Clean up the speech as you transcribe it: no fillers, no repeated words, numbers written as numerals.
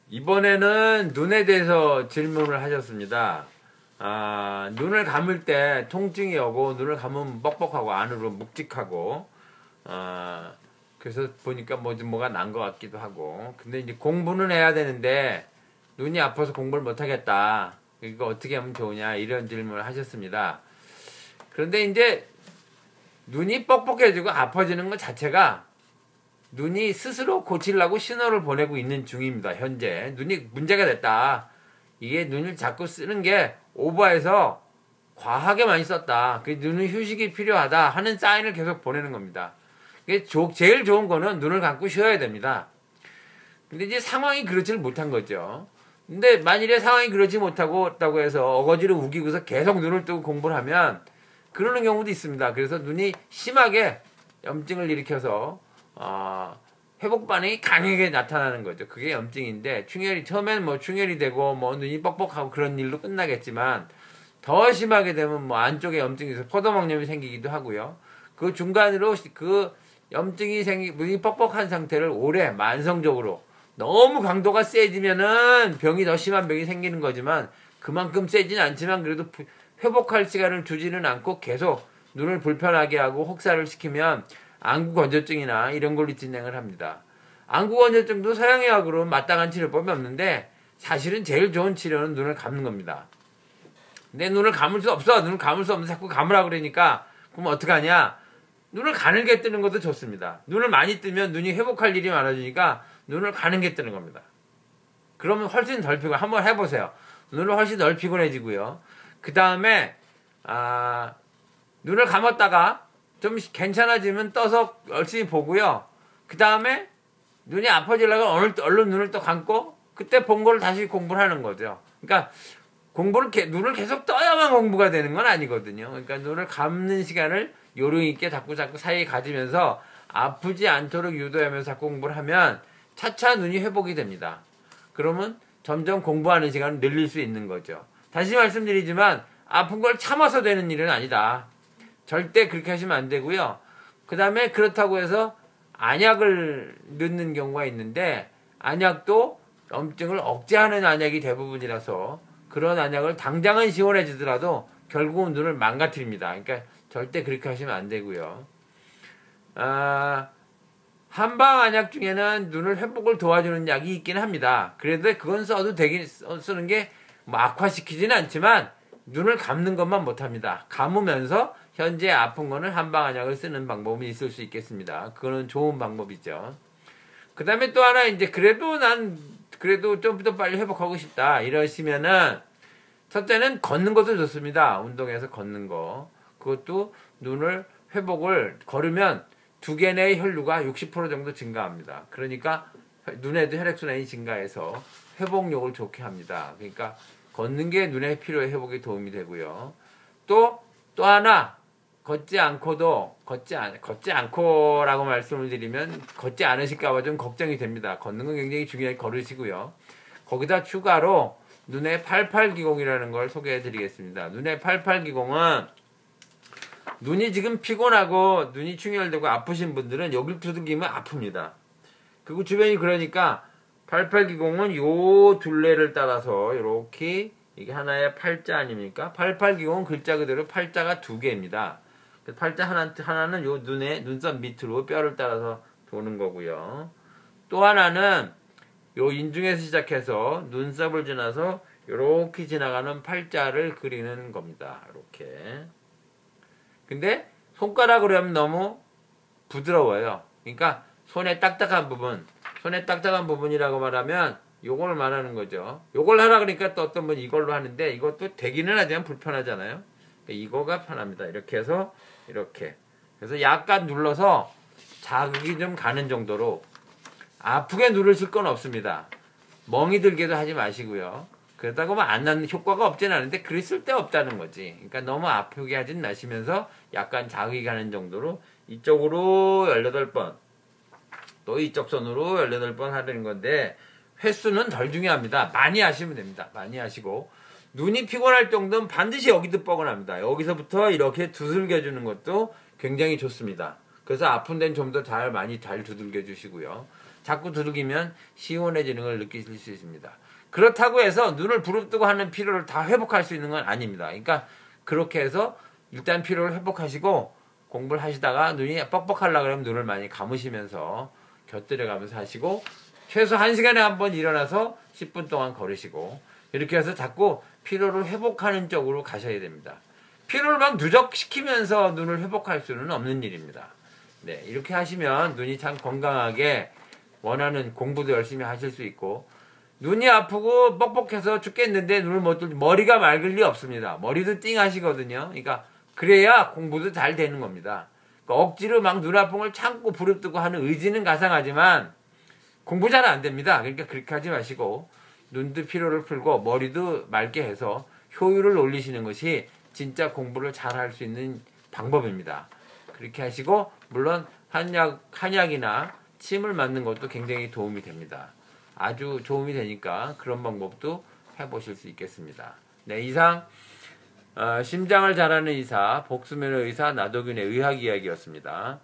이번에는 눈에 대해서 질문을 하셨습니다. 눈을 감을 때 통증이 오고 눈을 감으면 뻑뻑하고 안으로 묵직하고 그래서 보니까 뭐가 난 것 같기도 하고 근데 이제 공부는 해야 되는데 눈이 아파서 공부를 못하겠다. 이거 어떻게 하면 좋으냐 이런 질문을 하셨습니다. 그런데 이제 눈이 뻑뻑해지고 아파지는 것 자체가 눈이 스스로 고치려고 신호를 보내고 있는 중입니다. 현재 눈이 문제가 됐다. 이게 눈을 자꾸 쓰는 게 오버해서 과하게 많이 썼다. 그 눈은 휴식이 필요하다 하는 사인을 계속 보내는 겁니다. 제일 좋은 거는 눈을 감고 쉬어야 됩니다. 근데 이제 상황이 그렇지를 못한 거죠. 근데 만일에 상황이 그렇지 못하고 해서 어거지로 우기고서 계속 눈을 뜨고 공부를 하면 그러는 경우도 있습니다. 그래서 눈이 심하게 염증을 일으켜서 회복 반응이 강하게 나타나는 거죠. 그게 염증인데 처음에는 충혈이 되고 눈이 뻑뻑하고 그런 일로 끝나겠지만 더 심하게 되면 안쪽에 염증이 있어서 포도막염이 생기기도 하고요. 그 중간으로 그 염증이 눈이 뻑뻑한 상태를 오래 만성적으로 너무 강도가 세지면은 병이 더 심한 병이 생기는 거지만 그만큼 세지는 않지만 그래도 회복할 시간을 두지는 않고 계속 눈을 불편하게 하고 혹사를 시키면 안구건조증이나 이런 걸로 진행을 합니다. 안구건조증도 서양의학으로 마땅한 치료법이 없는데 사실은 제일 좋은 치료는 눈을 감는 겁니다. 근데 눈을 감을 수 없어. 눈을 감을 수 없는데 자꾸 감으라고 그러니까 그럼 어떡하냐? 눈을 가늘게 뜨는 것도 좋습니다. 눈을 많이 뜨면 눈이 회복할 일이 많아지니까 눈을 가늘게 뜨는 겁니다. 그러면 훨씬 덜 피곤. 한번 해보세요. 눈을 훨씬 덜 피곤해지고요. 그 다음에 눈을 감았다가 좀 괜찮아지면 떠서 열심히 보고요. 그 다음에 눈이 아파지려고 얼른 눈을 또 감고 그때 본 거를 다시 공부를 하는 거죠. 그러니까 눈을 계속 떠야만 공부가 되는 건 아니거든요. 그러니까 눈을 감는 시간을 요령 있게 자꾸 사이에 가지면서 아프지 않도록 유도하면서 자꾸 공부를 하면 차차 눈이 회복이 됩니다. 그러면 점점 공부하는 시간을 늘릴 수 있는 거죠. 다시 말씀드리지만 아픈 걸 참아서 되는 일은 아니다. 절대 그렇게 하시면 안 되고요. 그 다음에 그렇다고 해서 안약을 넣는 경우가 있는데 안약도 염증을 억제하는 안약이 대부분이라서 그런 안약을 당장은 시원해지더라도 결국은 눈을 망가뜨립니다. 그러니까 절대 그렇게 하시면 안 되고요. 한방 안약 중에는 눈을 회복을 도와주는 약이 있긴 합니다. 그래도 그건 쓰는 게 악화시키지는 않지만 눈을 감는 것만 못합니다. 감으면서 현재 아픈 거는 한방 안약을 쓰는 방법이 있을 수 있겠습니다. 그거는 좋은 방법이죠. 그 다음에 또 하나 그래도 좀 더 빨리 회복하고 싶다 이러시면은 첫째는 걷는 것도 좋습니다. 운동해서 걷는 거. 그것도 눈을 회복을 걸으면 두개 내의 혈류가 60% 정도 증가합니다. 그러니까 눈에도 혈액순환이 증가해서 회복력을 좋게 합니다. 그러니까 걷는 게 눈의 피로의 회복에 도움이 되고요. 또 하나 걷지 않고라고 말씀을 드리면 걷지 않으실까봐 좀 걱정이 됩니다. 걷는 건 굉장히 중요하게 걸으시고요. 거기다 추가로 눈의 88기공이라는 걸 소개해 드리겠습니다. 눈의 88기공은 눈이 지금 피곤하고 눈이 충혈되고 아프신 분들은 여기를 두들기면 아픕니다. 그리고 주변이 그러니까 88기공은 요 둘레를 따라서 이렇게 이게 하나의 팔자 아닙니까? 88기공은 글자 그대로 팔자가 두 개입니다. 팔자 하나는 요 눈썹 밑으로 뼈를 따라서 도는 거고요. 또 하나는 요 인중에서 시작해서 눈썹을 지나서 이렇게 지나가는 팔자를 그리는 겁니다. 이렇게. 근데 손가락으로 하면 너무 부드러워요. 그러니까 손에 딱딱한 부분이라고 말하면 요걸 말하는 거죠. 요걸 하라 그러니까 또 어떤 분 이걸로 하는데 이것도 되기는 하지만 불편하잖아요. 이거가 편합니다. 이렇게 해서 이렇게. 그래서 약간 눌러서 자극이 좀 가는 정도로 아프게 누르실 건 없습니다. 멍이 들게도 하지 마시고요. 그러다가 안 나는 효과가 없진 않은데 그리 쓸데없다는 거지. 그러니까 너무 아프게 하진 마시면서 약간 자극이 가는 정도로 이쪽으로 18번 또 이쪽 손으로 18번 하는 건데 횟수는 덜 중요합니다. 많이 하시면 됩니다. 많이 하시고 눈이 피곤할 정도는 반드시 여기도 뻐근합니다. 여기서부터 이렇게 두들겨 주는 것도 굉장히 좋습니다. 그래서 아픈 데는 좀 더 많이 잘 두들겨 주시고요. 자꾸 두들기면 시원해지는 걸 느끼실 수 있습니다. 그렇다고 해서 눈을 부릅뜨고 하는 피로를 다 회복할 수 있는 건 아닙니다. 그러니까 그렇게 해서 일단 피로를 회복하시고 공부를 하시다가 눈이 뻑뻑하려고 그러면 눈을 많이 감으시면서 곁들여 가면서 하시고 최소 1시간에 한 번 일어나서 10분 동안 걸으시고 이렇게 해서 자꾸 피로를 회복하는 쪽으로 가셔야 됩니다. 피로를 막 누적시키면서 눈을 회복할 수는 없는 일입니다. 네, 이렇게 하시면 눈이 참 건강하게 원하는 공부도 열심히 하실 수 있고 눈이 아프고 뻑뻑해서 죽겠는데 눈을 못 뜰 머리가 맑을 리 없습니다. 머리도 띵하시거든요. 그러니까 그래야 공부도 잘 되는 겁니다. 그러니까 억지로 막 눈 아픈 걸 참고 부릅뜨고 하는 의지는 가상하지만 공부 잘 안 됩니다. 그러니까 그렇게 하지 마시고 눈도 피로를 풀고 머리도 맑게 해서 효율을 올리시는 것이 진짜 공부를 잘 할 수 있는 방법입니다. 그렇게 하시고 물론 한약이나 침을 맞는 것도 굉장히 도움이 됩니다. 아주 도움이 되니까 그런 방법도 해보실 수 있겠습니다. 네, 이상 심장을 잘하는 의사, 복수면허 의사 나도균의 의학 이야기였습니다.